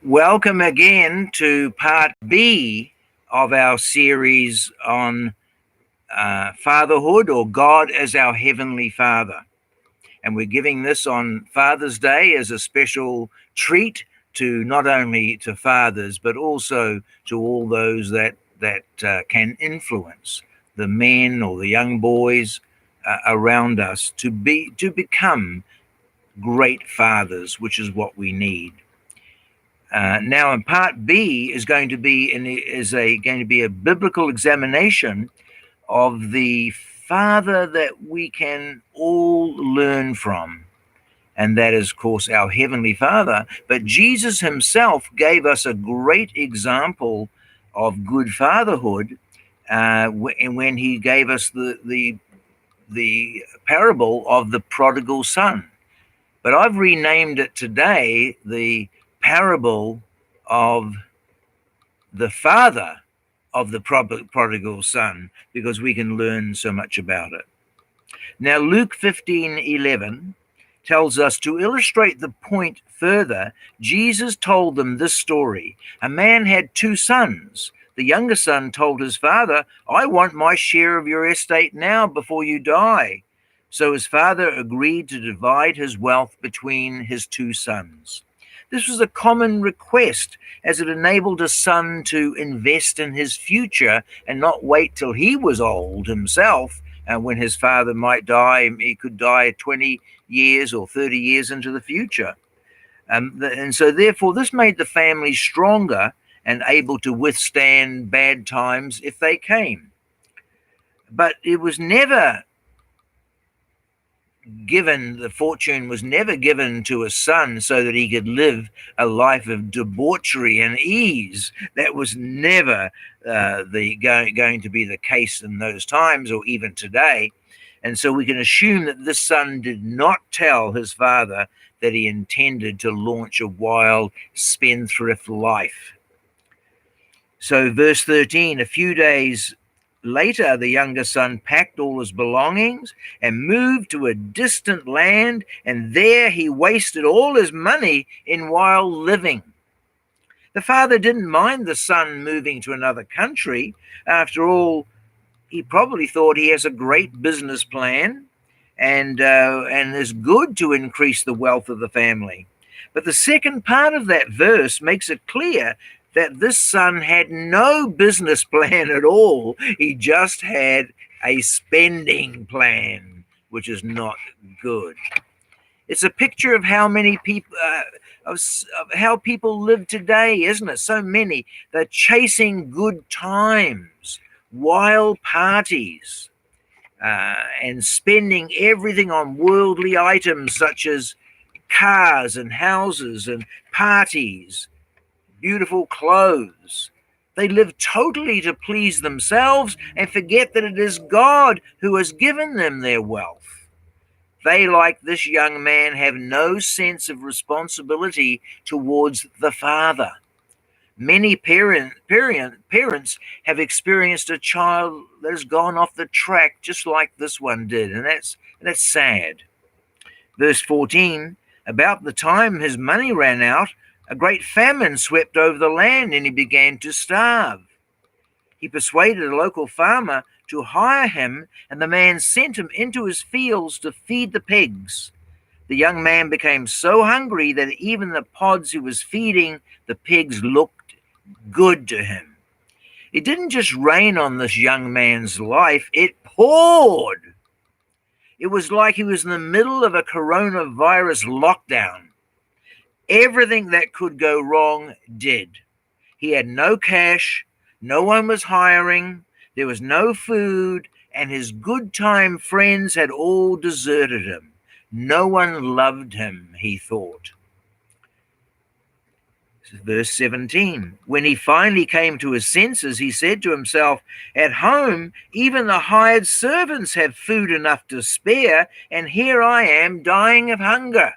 Welcome again to part B of our series on fatherhood, or God as our Heavenly Father. And we're giving this on Father's Day as a special treat to not only to fathers, but also to all those that can influence the men or the young boys around us to become great fathers, which is what we need. Now, in part B is going to be a biblical examination of the Father that we can all learn from, and that is, of course, our Heavenly Father. But Jesus Himself gave us a great example of good fatherhood when He gave us the parable of the prodigal son. But I've renamed it today the parable of the father of the prodigal son, because we can learn so much about it. Now, Luke 15:11 tells us, to illustrate the point further, Jesus told them this story. A man had two sons. The younger son told his father, "I want my share of your estate now before you die." So his father agreed to divide his wealth between his two sons. This was a common request, as it enabled a son to invest in his future and not wait till he was old himself, and when his father might die. He could die 20 years or 30 years into the future. And so therefore this made the family stronger and able to withstand bad times if they came. But it was never given, the fortune was never given to a son so that he could live a life of debauchery and ease. That was never going to be the case in those times, or even today. And so we can assume that this son did not tell his father that he intended to launch a wild spendthrift life. So verse 13, a few days later, the younger son packed all his belongings and moved to a distant land, and there he wasted all his money in wild living. The father didn't mind the son moving to another country. After all, he probably thought he has a great business plan and is good to increase the wealth of the family. But the second part of that verse makes it clear that this son had no business plan at all. He just had a spending plan, which is not good. It's a picture of how many people, of how people live today, isn't it? So many. They're chasing good times, wild parties, and spending everything on worldly items such as cars and houses and parties, beautiful clothes. They live totally to please themselves and forget that it is God who has given them their wealth. They, like this young man, have no sense of responsibility towards the Father. Many parents have experienced a child that has gone off the track just like this one did, and that's sad. Verse 14, about the time his money ran out, a great famine swept over the land and he began to starve. He persuaded a local farmer to hire him, and the man sent him into his fields to feed the pigs. The young man became so hungry that even the pods he was feeding the pigs looked good to him. It didn't just rain on this young man's life, it poured. It was like he was in the middle of a coronavirus lockdown. Everything that could go wrong did. He had no cash, no one was hiring, there was no food, and his good time friends had all deserted him. No one loved him, he thought. Verse 17, when he finally came to his senses, he said to himself, at home, even the hired servants have food enough to spare, and here I am dying of hunger.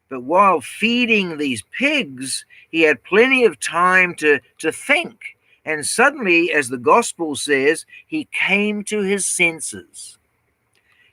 But while feeding these pigs, he had plenty of time to think. And suddenly, as the gospel says, he came to his senses.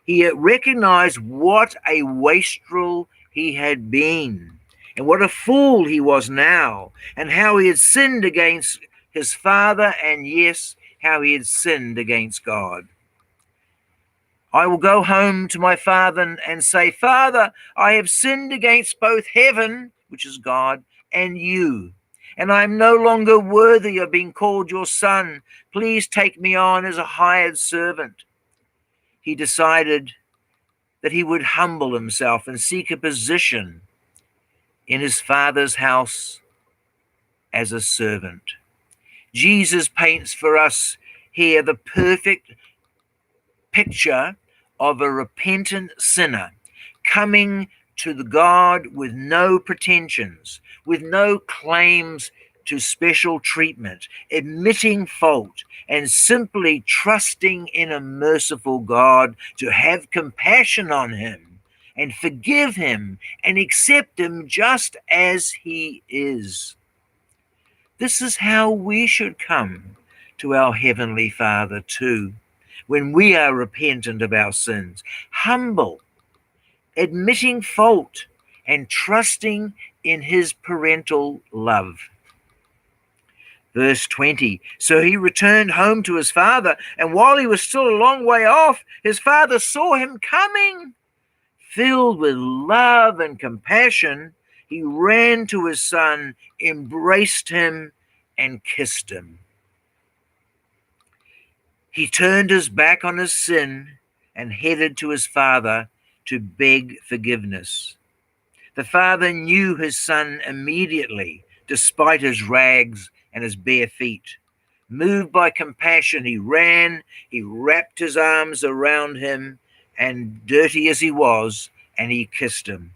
He recognized what a wastrel he had been. and what a fool he was now, and how he had sinned against his father, and yes, how he had sinned against God. I will go home to my father and say, Father, I have sinned against both heaven, which is God, and you, and I am no longer worthy of being called your son. Please take me on as a hired servant. He decided that he would humble himself and seek a position in his father's house as a servant. Jesus paints for us here the perfect picture of a repentant sinner coming to the God with no pretensions, with no claims to special treatment, admitting fault, and simply trusting in a merciful God to have compassion on him and forgive him and accept him just as he is. This is how we should come to our Heavenly Father too, when we are repentant of our sins, humble, admitting fault, and trusting in his parental love. Verse 20, so he returned home to his father, and while he was still a long way off, his father saw him coming. Filled with love and compassion, he ran to his son, embraced him, and kissed him. He turned his back on his sin and headed to his father to beg forgiveness. The father knew his son immediately, despite his rags and his bare feet. Moved by compassion, he ran, he wrapped his arms around him, and dirty as he was, and he kissed him.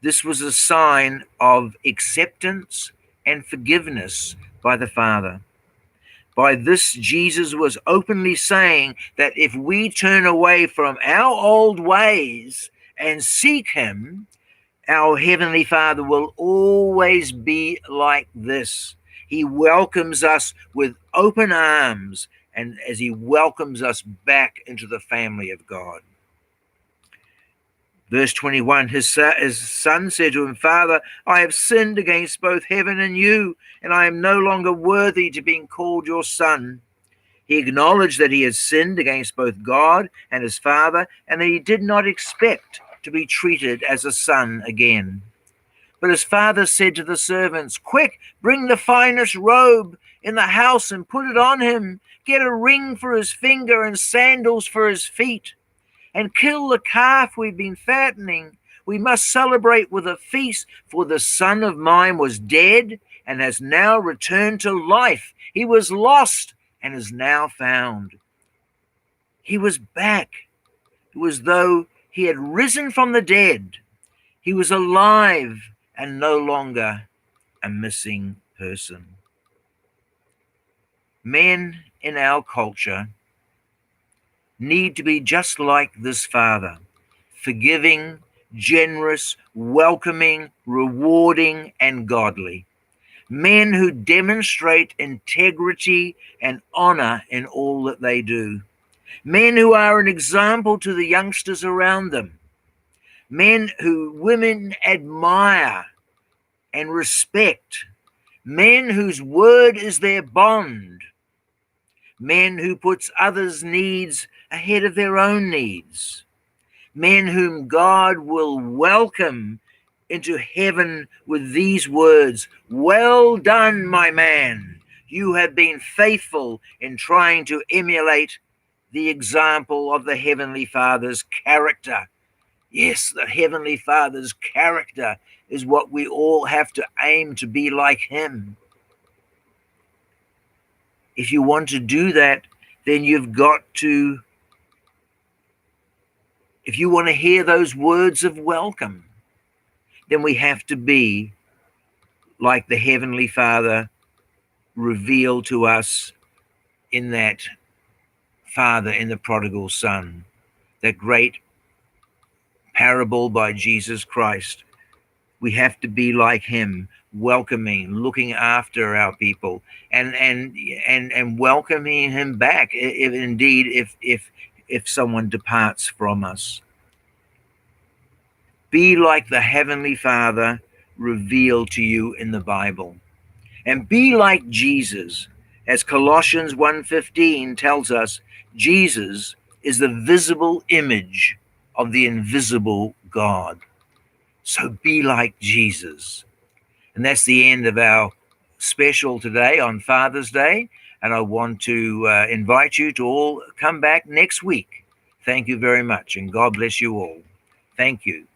This was a sign of acceptance and forgiveness by the Father. By this, Jesus was openly saying that if we turn away from our old ways and seek him, our Heavenly Father will always be like this. He welcomes us with open arms, and as he welcomes us back into the family of God. Verse 21, his son said to him, Father, I have sinned against both heaven and you, and I am no longer worthy to being called your son. He acknowledged that he had sinned against both God and his father, and that he did not expect to be treated as a son again. But his father said to the servants, Quick, bring the finest robe in the house and put it on him. Get a ring for his finger and sandals for his feet. And kill the calf we've been fattening. We must celebrate with a feast, for the son of mine was dead and has now returned to life. He was lost and is now found. He was back. It was though he had risen from the dead. He was alive and no longer a missing person. Men in our culture need to be just like this father, forgiving, generous, welcoming, rewarding, and godly. Men who demonstrate integrity and honor in all that they do. Men who are an example to the youngsters around them. Men who women admire and respect. Men whose word is their bond. Men who puts others' needs ahead of their own needs. Men whom God will welcome into heaven with these words, Well done, my man. You have been faithful in trying to emulate the example of the Heavenly Father's character. Yes, the Heavenly Father's character is what we all have to aim to be like him. If you want to do that, then you've got to, if you want to hear those words of welcome, then we have to be like the Heavenly Father revealed to us in that Father in the Prodigal Son, that great parable by Jesus Christ. We have to be like him, welcoming, looking after our people, and welcoming him back if someone departs from us. Be like the Heavenly Father, revealed to you in the Bible. And be like Jesus. As Colossians 1:15 tells us, Jesus is the visible image of the invisible God. So be like Jesus. And that's the end of our special today on Father's Day. And I want to invite you to all come back next week. Thank you very much, and God bless you all. Thank you.